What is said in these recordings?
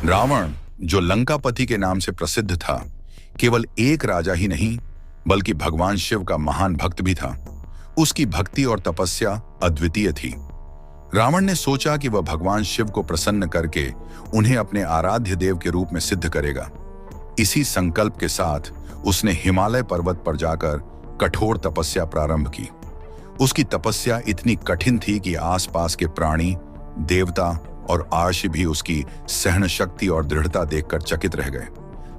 रावण, जो लंकापति के नाम से प्रसिद्ध था, केवल एक राजा ही नहीं बल्कि भगवान शिव का महान भक्त भी था। उसकी भक्ति और तपस्या अद्वितीय थी। रावण ने सोचा कि वह भगवान शिव को प्रसन्न करके उन्हें अपने आराध्य देव के रूप में सिद्ध करेगा। इसी संकल्प के साथ उसने हिमालय पर्वत पर जाकर कठोर तपस्या प्रारंभ की। उसकी तपस्या इतनी कठिन थी कि आसपास के प्राणी, देवता और आर्षि भी उसकी सहन शक्ति और दृढ़ता देखकर चकित रह गए।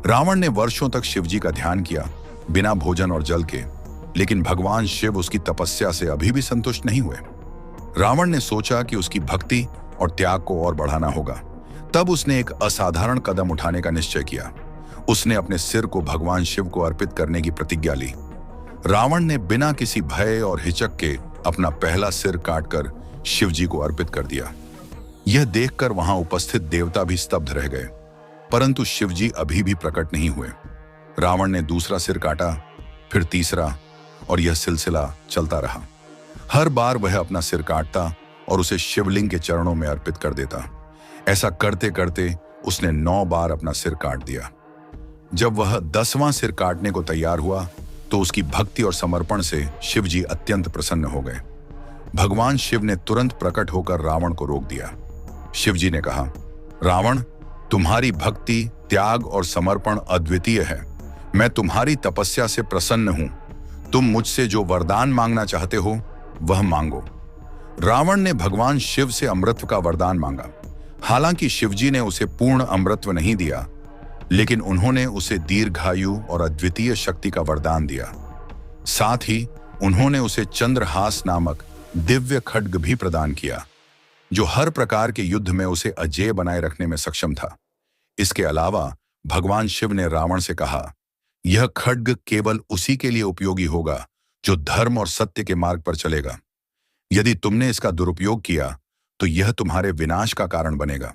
रावण ने वर्षों तक शिवजी का ध्यान किया, बिना भोजन और जल के, लेकिन भगवान शिव उसकी तपस्या से अभी भी संतुष्ट नहीं हुए। रावण ने सोचा कि उसकी भक्ति और त्याग को और बढ़ाना होगा। तब उसने एक असाधारण कदम उठाने का निश्चय किया। उसने अपने सिर को भगवान शिव को अर्पित करने की प्रतिज्ञा ली। रावण ने बिना किसी भय और हिचक के अपना पहला सिर काटकर शिवजी को अर्पित कर दिया। यह देखकर वहां उपस्थित देवता भी स्तब्ध रह गए, परंतु शिवजी अभी भी प्रकट नहीं हुए। रावण ने दूसरा सिर काटा, फिर तीसरा, और यह सिलसिला चलता रहा। हर बार वह अपना सिर काटता और उसे शिवलिंग के चरणों में अर्पित कर देता। ऐसा करते करते उसने 9 बार अपना सिर काट दिया। जब वह 10वां सिर काटने को तैयार हुआ तो उसकी भक्ति और समर्पण से शिवजी अत्यंत प्रसन्न हो गए। भगवान शिव ने तुरंत प्रकट होकर रावण को रोक दिया। शिवजी ने कहा, रावण, तुम्हारी भक्ति, त्याग और समर्पण अद्वितीय है। मैं तुम्हारी तपस्या से प्रसन्न हूं। तुम मुझसे जो वरदान मांगना चाहते हो वह मांगो। रावण ने भगवान शिव से अमृत का वरदान मांगा। हालांकि शिवजी ने उसे पूर्ण अमृतत्व नहीं दिया, लेकिन उन्होंने उसे दीर्घायु और अद्वितीय शक्ति का वरदान दिया। साथ ही उन्होंने उसे चंद्रहास नामक दिव्य खड्ग भी प्रदान किया, जो हर प्रकार के युद्ध में उसे अजेय बनाए रखने में सक्षम था। इसके अलावा भगवान शिव ने रावण से कहा, यह खड्ग केवल उसी के लिए उपयोगी होगा जो धर्म और सत्य के मार्ग पर चलेगा। यदि तुमने इसका दुरुपयोग किया तो यह तुम्हारे विनाश का कारण बनेगा।